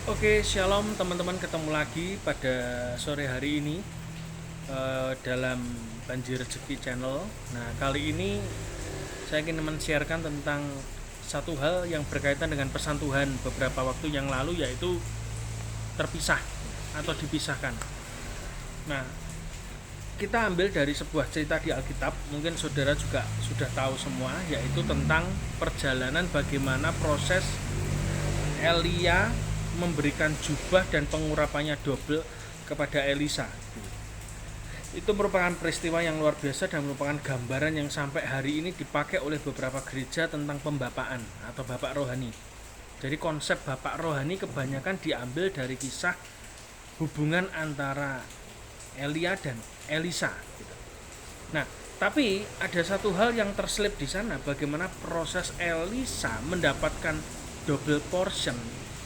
Oke, shalom teman-teman, ketemu lagi pada sore hari ini dalam Banjir Rezeki Channel. Nah, kali ini saya ingin men-sharekan tentang satu hal yang berkaitan dengan pesan Tuhan beberapa waktu yang lalu, yaitu terpisah atau dipisahkan. Nah, kita ambil dari sebuah cerita di Alkitab, mungkin saudara juga sudah tahu semua, yaitu tentang perjalanan bagaimana proses Elia memberikan jubah dan pengurapannya double kepada Elisa. Itu merupakan peristiwa yang luar biasa dan merupakan gambaran yang sampai hari ini dipakai oleh beberapa gereja tentang pembapaan atau bapak rohani. Jadi konsep bapak rohani kebanyakan diambil dari kisah hubungan antara Elia dan Elisa. Nah, tapi ada satu hal yang terselip di sana, bagaimana proses Elisa mendapatkan double portion,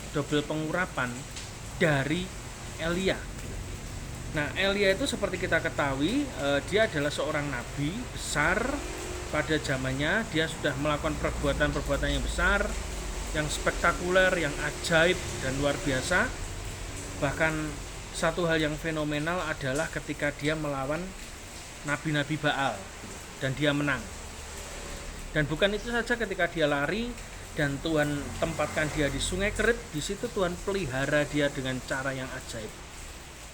double pengurapan dari Elia. Nah, Elia itu seperti kita ketahui, dia adalah seorang nabi besar pada zamannya. Dia sudah melakukan perbuatan-perbuatan yang besar, yang spektakuler, yang ajaib dan luar biasa. Bahkan satu hal yang fenomenal adalah ketika dia melawan nabi-nabi Baal dan dia menang. Dan bukan itu saja, ketika dia lari dan Tuhan tempatkan dia di Sungai Kerit, di situ Tuhan pelihara dia dengan cara yang ajaib.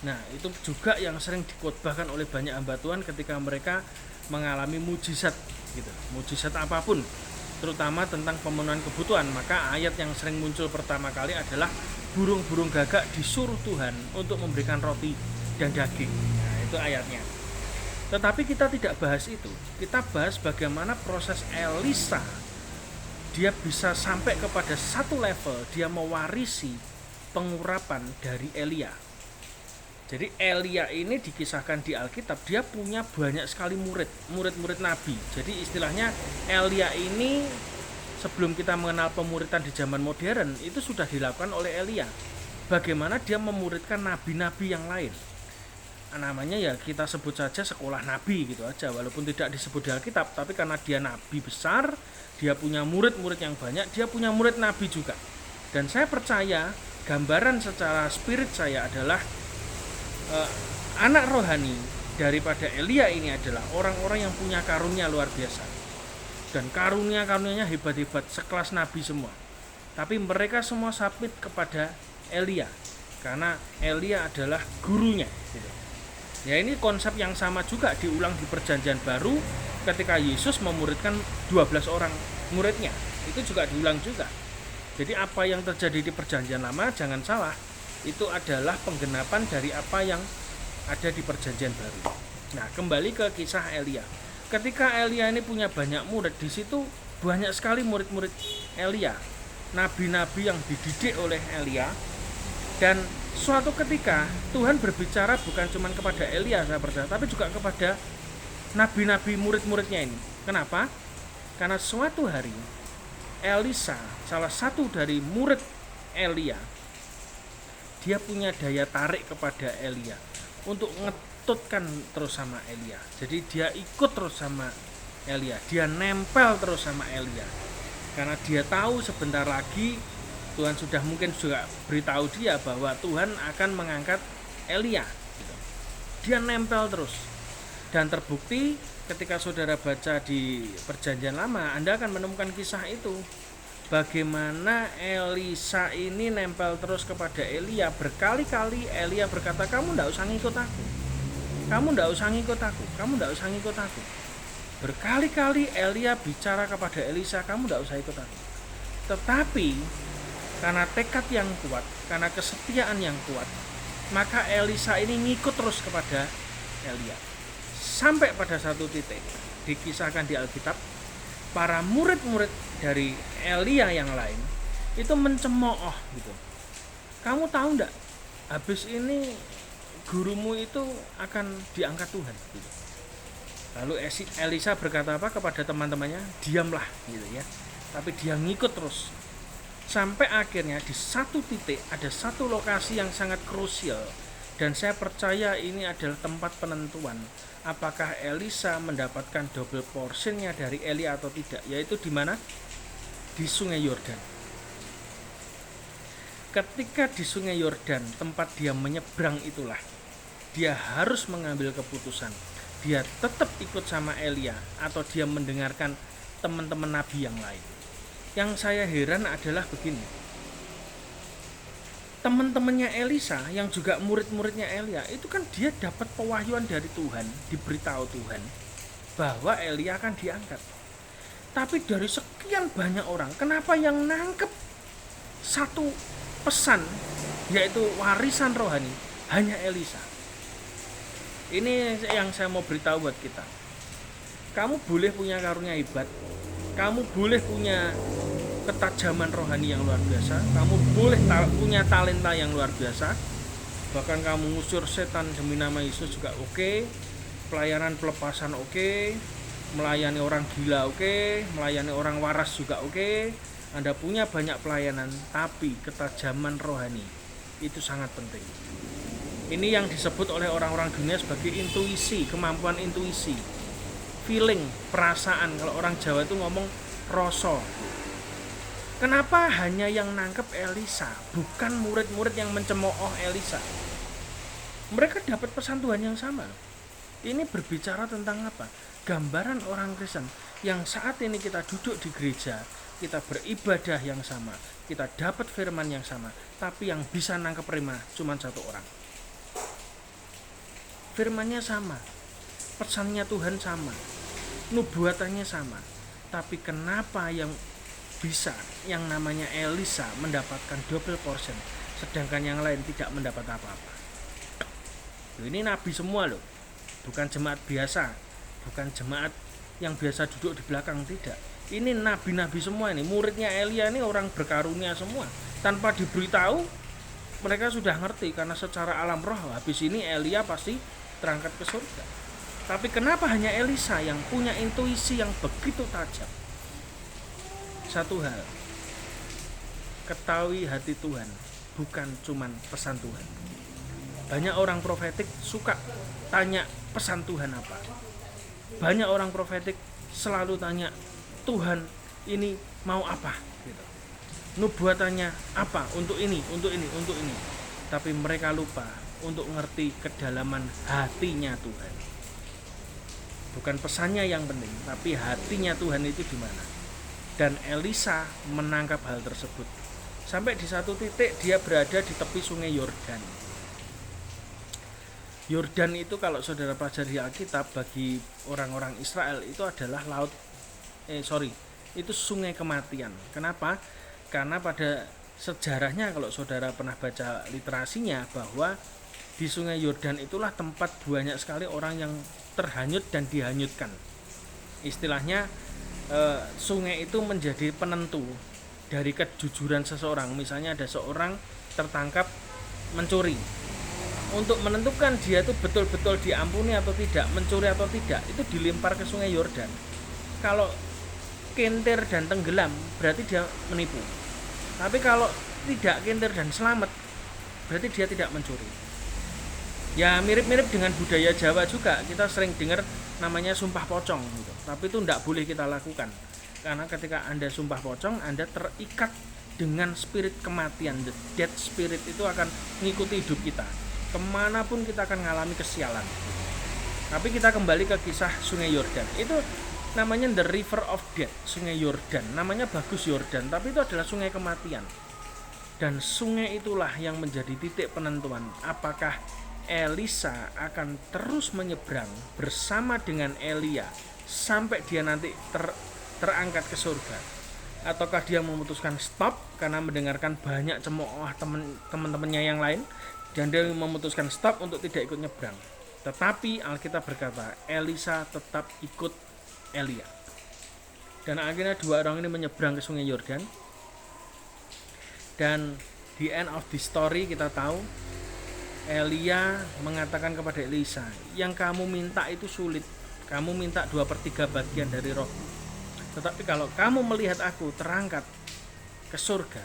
Nah, itu juga yang sering dikhotbahkan oleh banyak hamba Tuhan ketika mereka mengalami mujizat gitu. Mujizat apapun, terutama tentang pemenuhan kebutuhan, maka ayat yang sering muncul pertama kali adalah burung-burung gagak disuruh Tuhan untuk memberikan roti dan daging. Nah, itu ayatnya. Tetapi kita tidak bahas itu. Kita bahas bagaimana proses Elisa dia bisa sampai kepada satu level, dia mewarisi pengurapan dari Elia. Jadi Elia ini dikisahkan di Alkitab, dia punya banyak sekali murid nabi. Jadi istilahnya Elia ini, sebelum kita mengenal pemuritan di zaman modern, itu sudah dilakukan oleh Elia. Bagaimana dia memuridkan nabi-nabi yang lain. Namanya ya kita sebut saja sekolah nabi gitu aja, walaupun tidak disebut di Alkitab, tapi karena dia nabi besar, dia punya murid-murid yang banyak, dia punya murid nabi juga. Dan saya percaya gambaran secara spirit saya adalah anak rohani daripada Elia ini adalah orang-orang yang punya karunia luar biasa. Dan karunia-karunianya hebat-hebat, sekelas nabi semua. Tapi mereka semua submit kepada Elia, karena Elia adalah gurunya gitu. Ya, ini konsep yang sama juga diulang di Perjanjian Baru ketika Yesus memuridkan 12 orang muridnya. Itu juga diulang juga. Jadi apa yang terjadi di Perjanjian Lama, jangan salah, itu adalah penggenapan dari apa yang ada di Perjanjian Baru. Nah, kembali ke kisah Elia. Ketika Elia ini punya banyak murid, di situ banyak sekali murid-murid Elia, nabi-nabi yang dididik oleh Elia. Dan suatu ketika Tuhan berbicara bukan cuma kepada Elia, saya percaya, tapi juga kepada nabi-nabi murid-muridnya ini. Kenapa? Karena suatu hari Elisa, salah satu dari murid Elia, dia punya daya tarik kepada Elia untuk ngetutkan terus sama Elia. Jadi dia ikut terus sama Elia, dia nempel terus sama Elia, karena dia tahu sebentar lagi Tuhan sudah mungkin juga beritahu dia bahwa Tuhan akan mengangkat Elia. Dia nempel terus. Dan terbukti ketika saudara baca di Perjanjian Lama, Anda akan menemukan kisah itu. Bagaimana Elisa ini nempel terus kepada Elia. Berkali-kali Elia berkata, kamu tidak usah ngikut aku. Kamu tidak usah ngikut aku. Kamu tidak usah ngikut aku. Berkali-kali Elia bicara kepada Elisa, kamu tidak usah ikut aku. Tetapi karena tekad yang kuat, karena kesetiaan yang kuat, maka Elisa ini ngikut terus kepada Elia. Sampai pada satu titik, dikisahkan di Alkitab, para murid-murid dari Elia yang lain itu mencemooh gitu. Kamu tahu enggak, habis ini gurumu itu akan diangkat Tuhan gitu. Lalu Elisa berkata apa kepada teman-temannya? Diamlah gitu ya. Tapi dia ngikut terus. Sampai akhirnya di satu titik ada satu lokasi yang sangat krusial, dan saya percaya ini adalah tempat penentuan apakah Elisa mendapatkan double portionnya dari Elia atau tidak, yaitu di mana? Di Sungai Yordan. Ketika di Sungai Yordan, tempat dia menyeberang itulah, dia harus mengambil keputusan. Dia tetap ikut sama Elia atau dia mendengarkan teman-teman nabi yang lain. Yang saya heran adalah begini. Teman-temannya Elisa yang juga murid-muridnya Elia, itu kan dia dapat pewahyuan dari Tuhan, diberitahu Tuhan bahwa Elia akan diangkat. Tapi dari sekian banyak orang, kenapa yang nangkep satu pesan, yaitu warisan rohani, hanya Elisa? Ini yang saya mau beritahu buat kita. Kamu boleh punya karunia hebat, kamu boleh punya ketajaman rohani yang luar biasa, kamu boleh punya talenta yang luar biasa, bahkan kamu ngusir setan demi nama Yesus juga oke, pelayanan pelepasan oke, melayani orang gila oke, melayani orang waras juga oke, Anda punya banyak pelayanan, tapi ketajaman rohani itu sangat penting. Ini yang disebut oleh orang-orang dunia sebagai intuisi, kemampuan intuisi, feeling, perasaan. Kalau orang Jawa itu ngomong rasa. Kenapa hanya yang nangkep Elisa, bukan murid-murid yang mencemooh Elisa? Mereka dapat pesan Tuhan yang sama. Ini berbicara tentang apa? Gambaran orang Kristen yang saat ini kita duduk di gereja, kita beribadah yang sama, kita dapat firman yang sama, tapi yang bisa nangkep rema cuma satu orang. Firmannya sama, pesannya Tuhan sama, nubuatannya sama, tapi kenapa yang bisa yang namanya Elisa mendapatkan double portion, sedangkan yang lain tidak mendapat apa-apa? Ini nabi semua loh, bukan jemaat biasa, bukan jemaat yang biasa duduk di belakang, tidak. Ini nabi-nabi semua, ini muridnya Elia, ini orang berkarunia semua. Tanpa diberitahu, mereka sudah ngerti, karena secara alam roh habis ini Elia pasti terangkat ke surga. Tapi kenapa hanya Elisa yang punya intuisi yang begitu tajam? Satu hal, ketahui hati Tuhan, bukan cuman pesan Tuhan. Banyak orang profetik suka tanya pesan Tuhan apa. Banyak orang profetik selalu tanya, Tuhan ini mau apa? Gitu. Nubuatannya apa? Untuk ini, untuk ini, untuk ini. Tapi mereka lupa untuk ngerti kedalaman hatinya Tuhan. Bukan pesannya yang penting, tapi hatinya Tuhan itu di mana. Dan Elisa menangkap hal tersebut. Sampai di satu titik dia berada di tepi sungai Yordan. Yordan itu kalau saudara pelajari Alkitab, bagi orang-orang Israel itu adalah itu sungai kematian. Kenapa? Karena pada sejarahnya, kalau saudara pernah baca literasinya, bahwa di sungai Yordan itulah tempat banyak sekali orang yang terhanyut dan dihanyutkan. Istilahnya sungai itu menjadi penentu dari kejujuran seseorang. Misalnya ada seorang tertangkap mencuri, untuk menentukan dia itu betul-betul diampuni atau tidak, mencuri atau tidak, itu dilempar ke sungai Yordan. Kalau kentir dan tenggelam, berarti dia menipu. Tapi kalau tidak kentir dan selamat, berarti dia tidak mencuri. Ya mirip-mirip dengan budaya Jawa juga, kita sering dengar namanya sumpah pocong gitu. Tapi itu tidak boleh kita lakukan, karena ketika Anda sumpah pocong, Anda terikat dengan spirit kematian. The dead spirit itu akan mengikuti hidup kita, kemanapun kita akan mengalami kesialan. Tapi kita kembali ke kisah sungai Yordan. Itu namanya the river of death, sungai Yordan. Namanya bagus Yordan, tapi itu adalah sungai kematian. Dan sungai itulah yang menjadi titik penentuan apakah Elisa akan terus menyeberang bersama dengan Elia sampai dia nanti terangkat ke surga, ataukah dia memutuskan stop karena mendengarkan banyak cemooh teman-temannya yang lain, dan dia memutuskan stop untuk tidak ikut nyebrang. Tetapi Alkitab berkata Elisa tetap ikut Elia, dan akhirnya dua orang ini menyeberang ke sungai Yordan. Dan di end of the story kita tahu Elia mengatakan kepada Elisa, yang kamu minta itu sulit, kamu minta 2/3 bagian dari rohku, tetapi kalau kamu melihat aku terangkat ke surga,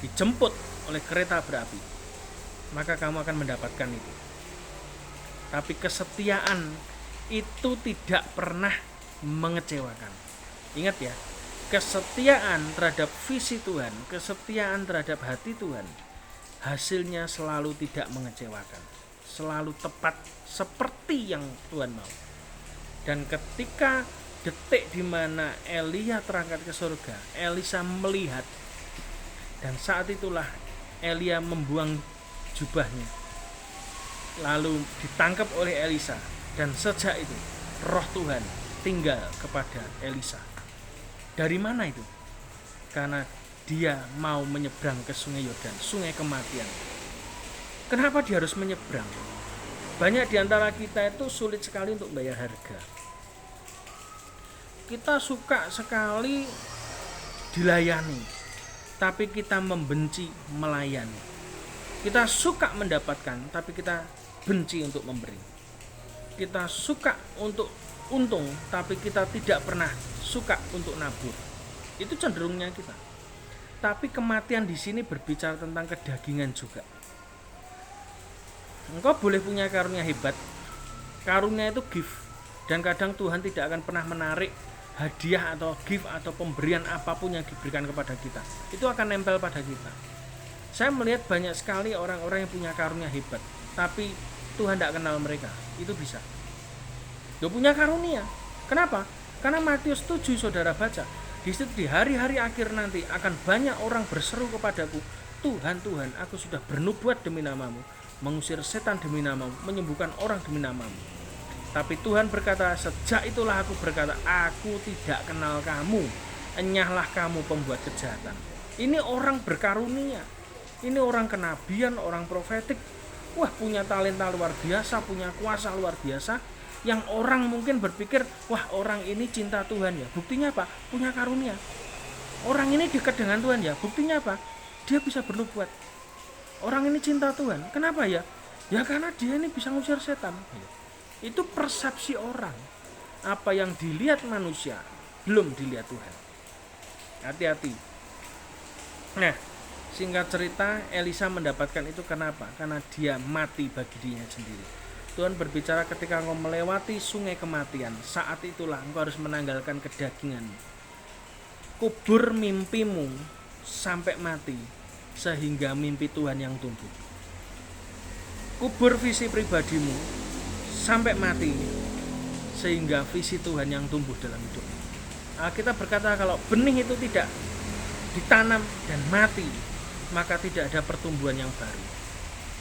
dijemput oleh kereta berapi, maka kamu akan mendapatkan itu. Tapi kesetiaan itu tidak pernah mengecewakan. Ingat ya, kesetiaan terhadap visi Tuhan, kesetiaan terhadap hati Tuhan, hasilnya selalu tidak mengecewakan, selalu tepat seperti yang Tuhan mau. Dan ketika detik di mana Elia terangkat ke surga, Elisa melihat, dan saat itulah Elia membuang jubahnya, lalu ditangkap oleh Elisa, dan sejak itu roh Tuhan tinggal kepada Elisa. Dari mana itu? Karena dia mau menyeberang ke sungai Yordan, sungai kematian. Kenapa dia harus menyeberang? Banyak di antara kita itu sulit sekali untuk bayar harga. Kita suka sekali dilayani, tapi kita membenci melayani. Kita suka mendapatkan, tapi kita benci untuk memberi. Kita suka untuk untung, tapi kita tidak pernah suka untuk nabur. Itu cenderungnya kita. Tapi kematian di sini berbicara tentang kedagingan juga. Engkau boleh punya karunia hebat. Karunia itu gift, dan kadang Tuhan tidak akan pernah menarik hadiah atau gift atau pemberian apapun yang diberikan kepada kita. Itu akan nempel pada kita. Saya melihat banyak sekali orang-orang yang punya karunia hebat, tapi Tuhan tidak kenal mereka. Itu bisa. Dia punya karunia. Kenapa? Karena Matius 7 saudara baca. Di situ di hari-hari akhir nanti akan banyak orang berseru kepadaku, Tuhan, Tuhan, aku sudah bernubuat demi namamu, mengusir setan demi namamu, menyembuhkan orang demi namamu. Tapi Tuhan berkata, sejak itulah aku berkata, aku tidak kenal kamu, enyahlah kamu pembuat kejahatan. Ini orang berkarunia. Ini orang kenabian, orang profetik. Wah, punya talenta luar biasa, punya kuasa luar biasa. Yang orang mungkin berpikir, wah orang ini cinta Tuhan ya. Buktinya apa? Punya karunia. Orang ini dekat dengan Tuhan ya. Buktinya apa? Dia bisa bernubuat. Orang ini cinta Tuhan. Kenapa ya? Ya karena dia ini bisa ngusir setan. Itu persepsi orang. Apa yang dilihat manusia, belum dilihat Tuhan. Hati-hati. Nah, singkat cerita, Elisa mendapatkan itu kenapa? Karena dia mati bagi dirinya sendiri. Tuhan berbicara, ketika engkau melewati sungai kematian, saat itulah engkau harus menanggalkan kedaginganmu. Kubur mimpimu sampai mati, sehingga mimpi Tuhan yang tumbuh. Kubur visi pribadimu sampai mati, sehingga visi Tuhan yang tumbuh dalam hidupmu. Kita berkata kalau benih itu tidak ditanam dan mati, maka tidak ada pertumbuhan yang baru.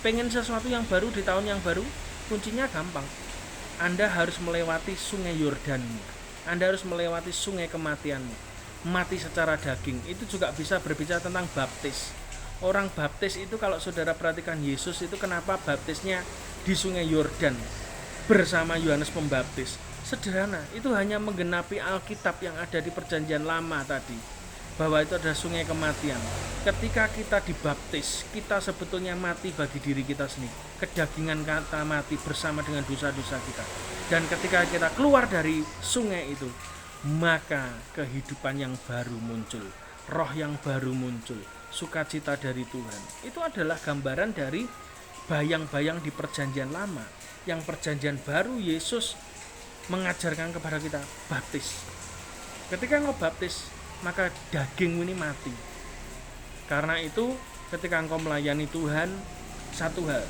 Pengen sesuatu yang baru di tahun yang baru? Kuncinya gampang. Anda harus melewati sungai Yordanmu. Anda harus melewati sungai kematianmu. Mati secara daging. Itu juga bisa berbicara tentang baptis. Orang baptis itu, kalau saudara perhatikan Yesus itu kenapa baptisnya di sungai Yordan bersama Yohanes Pembaptis. Sederhana, itu hanya menggenapi Alkitab yang ada di Perjanjian Lama tadi, bahwa itu adalah sungai kematian. Ketika kita dibaptis, kita sebetulnya mati bagi diri kita sendiri. Kedagingan kata mati bersama dengan dosa-dosa kita. Dan ketika kita keluar dari sungai itu, maka kehidupan yang baru muncul, roh yang baru muncul, sukacita dari Tuhan. Itu adalah gambaran dari bayang-bayang di Perjanjian Lama. Yang Perjanjian Baru, Yesus mengajarkan kepada kita baptis. Ketika engkau baptis, maka dagingmu ini mati. Karena itu ketika engkau melayani Tuhan, satu hal,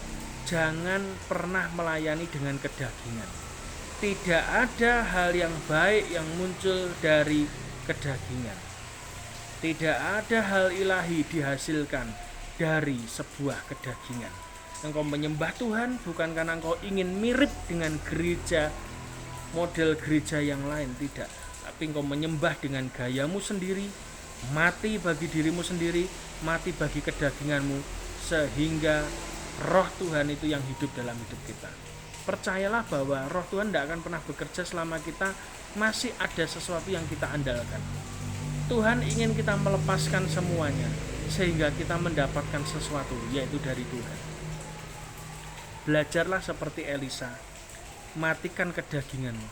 jangan pernah melayani dengan kedagingan. Tidak ada hal yang baik yang muncul dari kedagingan. Tidak ada hal ilahi dihasilkan dari sebuah kedagingan. Engkau menyembah Tuhan bukan karena engkau ingin mirip dengan gereja, model gereja yang lain, tidak. Tapi engkau menyembah dengan gayamu sendiri, mati bagi dirimu sendiri, mati bagi kedaginganmu, sehingga roh Tuhan itu yang hidup dalam hidup kita. Percayalah bahwa roh Tuhan tidak akan pernah bekerja selama kita masih ada sesuatu yang kita andalkan. Tuhan ingin kita melepaskan semuanya, sehingga kita mendapatkan sesuatu, yaitu dari Tuhan. Belajarlah seperti Elisa, matikan kedaginganmu.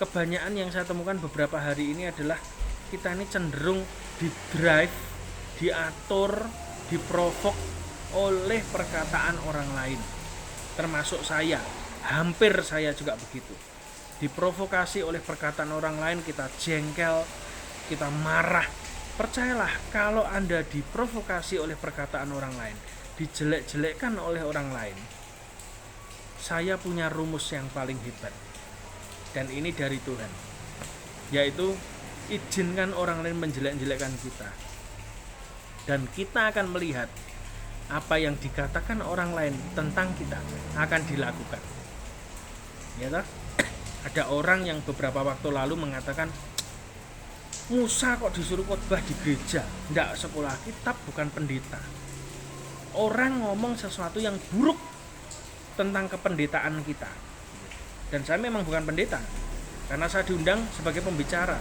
Kebanyakan yang saya temukan beberapa hari ini adalah kita ini cenderung di-drive, diatur, diprovok oleh perkataan orang lain. Termasuk saya, hampir saya juga begitu. Diprovokasi oleh perkataan orang lain, kita jengkel, kita marah. Percayalah, kalau Anda diprovokasi oleh perkataan orang lain, dijelek-jelekkan oleh orang lain, saya punya rumus yang paling hebat. Dan ini dari Tuhan. Yaitu, izinkan orang lain menjelek-jelekkan kita. Dan kita akan melihat apa yang dikatakan orang lain tentang kita akan dilakukan. Ya toh? Ada orang yang beberapa waktu lalu mengatakan, Musa kok disuruh khotbah di gereja, ndak sekolah kitab, bukan pendeta. Orang ngomong sesuatu yang buruk tentang kependetaan kita. Dan saya memang bukan pendeta, karena saya diundang sebagai pembicara.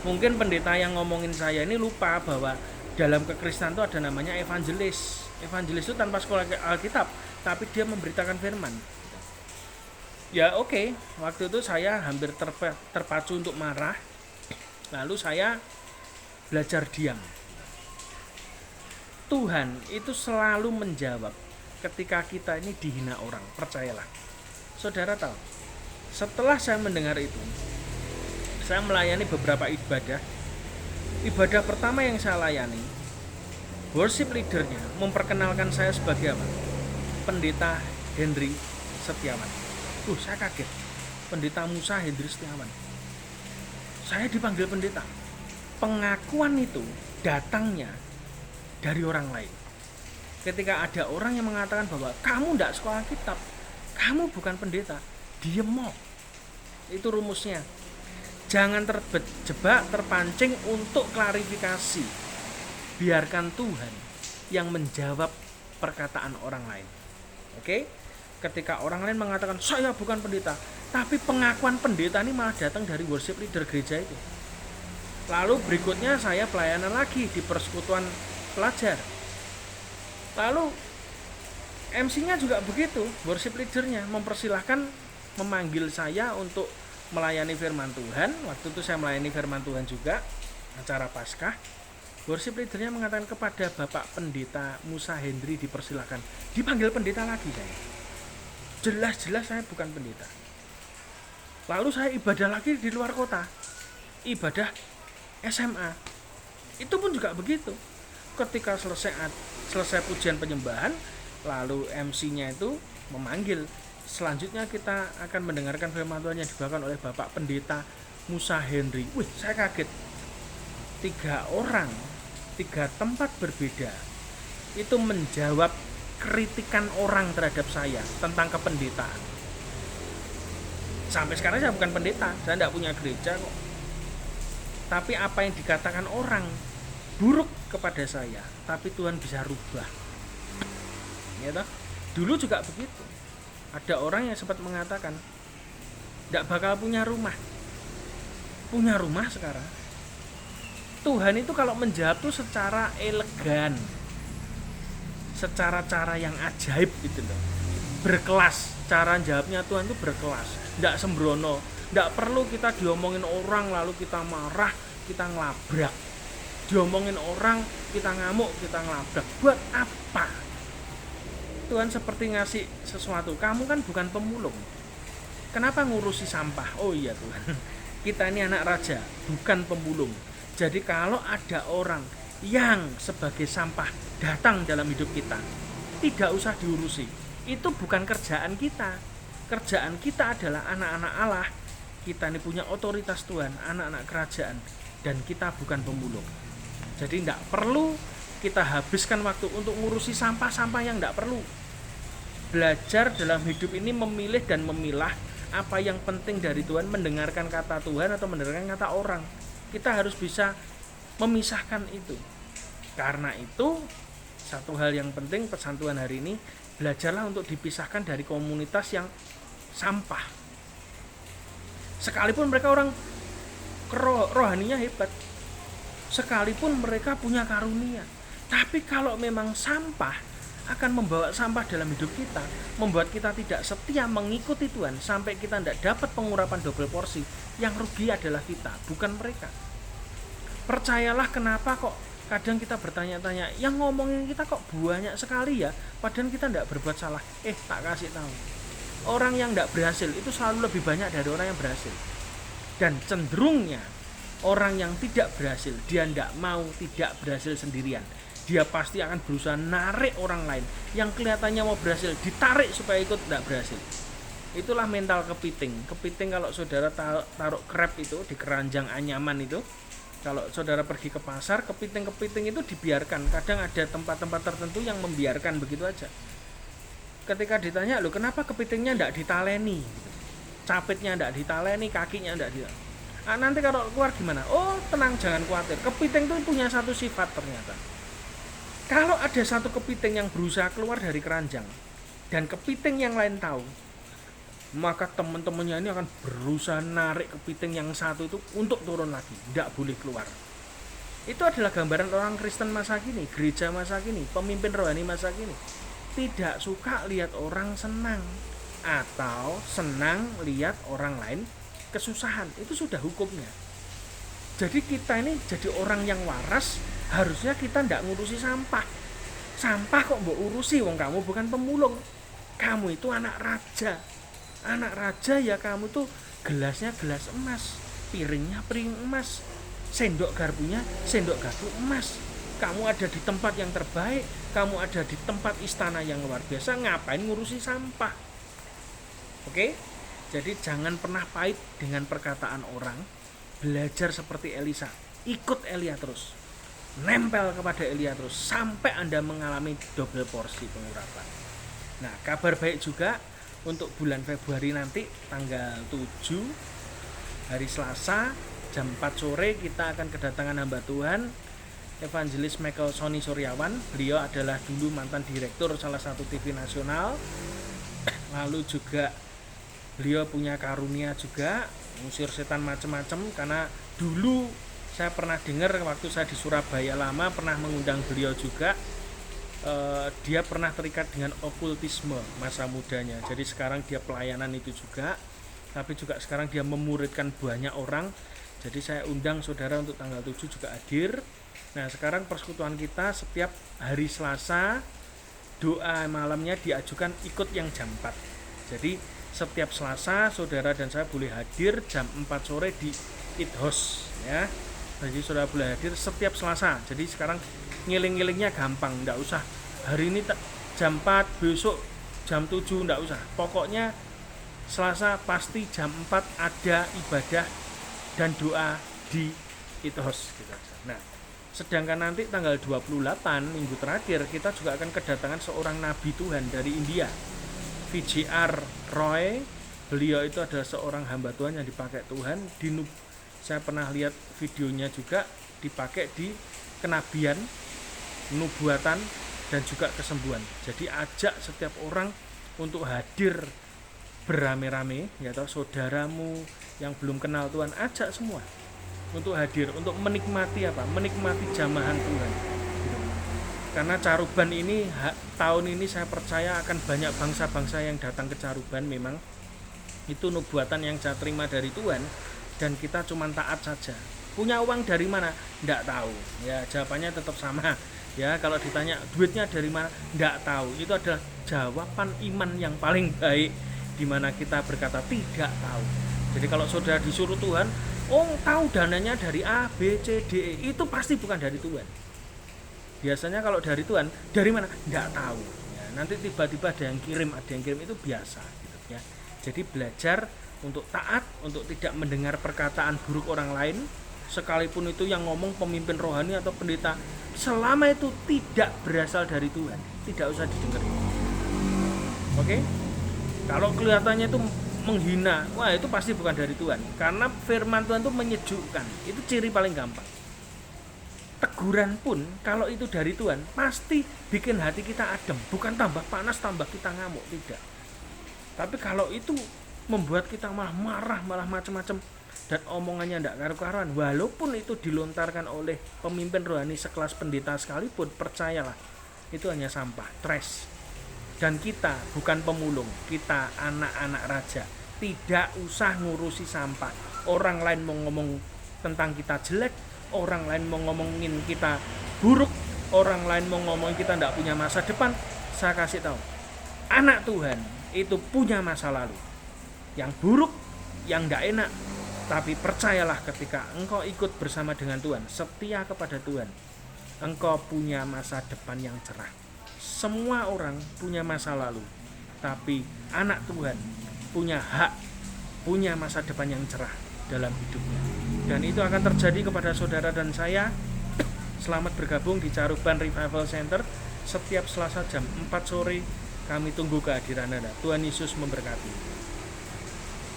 Mungkin pendeta yang ngomongin saya ini lupa bahwa dalam kekristenan itu ada namanya evangelis. Evangelis itu tanpa sekolah Alkitab, tapi dia memberitakan firman. Ya oke, waktu itu saya hampir terpacu untuk marah. Lalu saya belajar diam. Tuhan itu selalu menjawab ketika kita ini dihina orang, percayalah. Saudara tahu, setelah saya mendengar itu, saya melayani beberapa ibadah. Ibadah pertama yang saya layani, worship leadernya memperkenalkan saya sebagai apa? Pendeta Henry Setiawan. Saya kaget. Pendeta Musa Henry Setiawan. Saya dipanggil pendeta. Pengakuan itu datangnya dari orang lain. Ketika ada orang yang mengatakan bahwa kamu tidak sekolah kitab, kamu bukan pendeta, diem mau. Itu rumusnya. Jangan terjebak, terpancing untuk klarifikasi. Biarkan Tuhan yang menjawab perkataan orang lain. Oke? Ketika orang lain mengatakan saya bukan pendeta, tapi pengakuan pendeta ini malah datang dari worship leader gereja itu. Lalu berikutnya saya pelayanan lagi di persekutuan pelajar. Lalu MC-nya juga begitu, worship leadernya mempersilahkan memanggil saya untuk melayani firman Tuhan. Waktu itu saya melayani firman Tuhan juga, acara Paskah. Worship leadernya mengatakan kepada Bapak Pendeta Musa Henry dipersilahkan. Dipanggil pendeta lagi saya. Jelas-jelas saya bukan pendeta. Lalu saya ibadah lagi di luar kota. Ibadah SMA. Itu pun juga begitu. Ketika selesai pujian penyembahan, lalu MC-nya itu memanggil. Selanjutnya kita akan mendengarkan firman Tuhan yang dibawakan oleh Bapak Pendeta Musa Henry. Saya kaget. 3 orang, 3 tempat berbeda itu menjawab kritikan orang terhadap saya tentang kependetaan. Sampai sekarang saya bukan pendeta, saya tidak punya gereja kok. Tapi apa yang dikatakan orang buruk kepada saya, tapi Tuhan bisa rubah. Ya toh? Dulu juga begitu. Ada orang yang sempat mengatakan tidak bakal punya rumah. Punya rumah sekarang. Tuhan itu kalau menjawab tuh secara elegan, secara cara yang ajaib gitu loh, berkelas. Cara jawabnya Tuhan itu berkelas, tidak sembrono, tidak perlu kita diomongin orang lalu kita marah, kita ngelabrak. Diomongin orang kita ngamuk, kita ngelabrak. Buat apa? Tuhan seperti ngasih sesuatu. Kamu kan bukan pemulung, kenapa ngurusi sampah? Oh iya Tuhan, kita ini anak raja, bukan pemulung. Jadi kalau ada orang yang sebagai sampah datang dalam hidup kita, tidak usah diurusi. Itu bukan kerjaan kita. Kerjaan kita adalah anak-anak Allah. Kita ini punya otoritas Tuhan, anak-anak kerajaan, dan kita bukan pemulung. Jadi tidak perlu kita habiskan waktu untuk ngurusi sampah-sampah yang tidak perlu. Belajar dalam hidup ini memilih dan memilah apa yang penting dari Tuhan, mendengarkan kata Tuhan atau mendengarkan kata orang. Kita harus bisa memisahkan itu. Karena itu, satu hal yang penting pesan Tuhan hari ini, belajarlah untuk dipisahkan dari komunitas yang sampah. Sekalipun mereka orang rohaninya hebat, sekalipun mereka punya karunia, tapi kalau memang sampah akan membawa sampah dalam hidup kita, membuat kita tidak setia mengikuti Tuhan, sampai kita tidak dapat pengurapan double porsi, yang rugi adalah kita, bukan mereka. Percayalah, kenapa kok kadang kita bertanya-tanya, yang ngomongin kita kok banyak sekali ya, padahal kita tidak berbuat salah. Tak kasih tahu, orang yang tidak berhasil itu selalu lebih banyak dari orang yang berhasil. Dan cenderungnya Orang yang tidak berhasil, dia tidak berhasil sendirian. Dia pasti akan berusaha narik orang lain yang kelihatannya mau berhasil, ditarik supaya ikut tidak berhasil. Itulah mental kepiting. Kepiting kalau saudara taruh krep itu di keranjang anyaman itu, kalau saudara pergi ke pasar, kepiting-kepiting itu dibiarkan. Kadang ada tempat-tempat tertentu yang membiarkan begitu aja. Ketika ditanya, loh kenapa kepitingnya tidak ditaleni? Capitnya tidak ditaleni, kakinya tidak ditaleni. Nanti kalau keluar gimana? Oh tenang, jangan khawatir. Kepiting itu punya satu sifat ternyata. Kalau ada satu kepiting yang berusaha keluar dari keranjang dan kepiting yang lain tahu, maka teman-temannya ini akan berusaha narik kepiting yang satu itu untuk turun lagi, tidak boleh keluar. Itu adalah gambaran orang Kristen masa kini, gereja masa kini, pemimpin rohani masa kini. Tidak suka lihat orang senang atau senang lihat orang lain kesusahan. Itu sudah hukumnya. Jadi kita ini jadi orang yang waras, harusnya kita tidak ngurusi sampah. Sampah kok mbok urusi, wong kamu bukan pemulung. Kamu itu anak raja. Anak raja ya kamu tuh gelasnya gelas emas, piringnya piring emas, sendok garpunya sendok garpu emas. Kamu ada di tempat yang terbaik, kamu ada di tempat istana yang luar biasa, ngapain ngurusi sampah? Oke? Jadi jangan pernah pahit dengan perkataan orang. Belajar seperti Elisa, ikut Elia terus, nempel kepada Elia terus sampai Anda mengalami double porsi pengurapan. Nah, kabar baik juga untuk bulan Februari nanti tanggal 7 hari Selasa jam 4 sore kita akan kedatangan hamba Tuhan Evangelis Michael Sony Suryawan. Beliau adalah dulu mantan direktur salah satu TV nasional. Lalu juga beliau punya karunia juga ngusir setan macam-macam, karena dulu saya pernah dengar waktu saya di Surabaya lama pernah mengundang beliau juga. Dia pernah terikat dengan okultisme masa mudanya. Jadi sekarang dia pelayanan itu juga, tapi juga sekarang dia memuridkan banyak orang. Jadi saya undang saudara untuk tanggal 7 juga hadir. Nah sekarang persekutuan kita setiap hari Selasa doa malamnya diajukan ikut yang jam 4. Jadi setiap Selasa saudara dan saya boleh hadir jam 4 sore di It House ya. Jadi saudara boleh hadir setiap Selasa. Jadi sekarang ngiling-ngilingnya gampang, enggak usah hari ini jam 4, besok jam 7, enggak usah. Pokoknya Selasa pasti jam 4 ada ibadah dan doa di It House gitu. Nah, sedangkan nanti tanggal 28 minggu terakhir kita juga akan kedatangan seorang nabi Tuhan dari India, VJR Roy. Beliau itu adalah seorang hamba Tuhan yang dipakai Tuhan saya pernah lihat videonya juga dipakai di kenabian, nubuatan dan juga kesembuhan. Jadi ajak setiap orang untuk hadir beramai-ramai, ya toh, saudaramu yang belum kenal Tuhan ajak semua untuk hadir, untuk menikmati apa? Menikmati jamahan Tuhan. Karena Caruban ini tahun ini saya percaya akan banyak bangsa-bangsa yang datang ke Caruban. Memang itu nubuatan yang saya terima dari Tuhan dan kita cuma taat saja. Punya uang dari mana? Tidak tahu. Ya jawabannya tetap sama. Ya kalau ditanya duitnya dari mana? Tidak tahu. Itu adalah jawaban iman yang paling baik, di mana kita berkata tidak tahu. Jadi kalau saudara disuruh Tuhan, tahu dananya dari A, B, C, D, E, itu pasti bukan dari Tuhan. Biasanya kalau dari Tuhan, dari mana? Tidak tahu. Ya, nanti tiba-tiba ada yang kirim itu biasa. Gitu, ya. Jadi belajar untuk taat, untuk tidak mendengar perkataan buruk orang lain, sekalipun itu yang ngomong pemimpin rohani atau pendeta, selama itu tidak berasal dari Tuhan, tidak usah didengar. Oke? Kalau kelihatannya itu menghina, wah itu pasti bukan dari Tuhan. Karena firman Tuhan itu menyejukkan. Itu ciri paling gampang. Teguran pun kalau itu dari Tuhan pasti bikin hati kita adem, bukan tambah panas, tambah kita ngamuk, tidak. Tapi kalau itu membuat kita malah marah, malah macam-macam, dan omongannya tidak karu-karuan, walaupun itu dilontarkan oleh pemimpin rohani sekelas pendeta sekalipun, percayalah itu hanya sampah, trash. Dan kita bukan pemulung, kita anak-anak raja. Tidak usah ngurusi sampah. Orang lain mau ngomong tentang kita jelek, orang lain mau ngomongin kita buruk, orang lain mau ngomongin kita tidak punya masa depan. Saya kasih tahu, anak Tuhan itu punya masa lalu yang buruk, yang tidak enak, Tapi percayalah, ketika engkau ikut bersama dengan Tuhan, setia kepada Tuhan, engkau punya masa depan yang cerah. Semua orang punya masa lalu, tapi anak Tuhan punya hak, punya masa depan yang cerah dalam hidupnya. Dan itu akan terjadi kepada saudara dan saya. Selamat bergabung di Caruban Revival Center. Setiap Selasa jam 4 sore kami tunggu kehadiran Anda. Tuhan Yesus memberkati.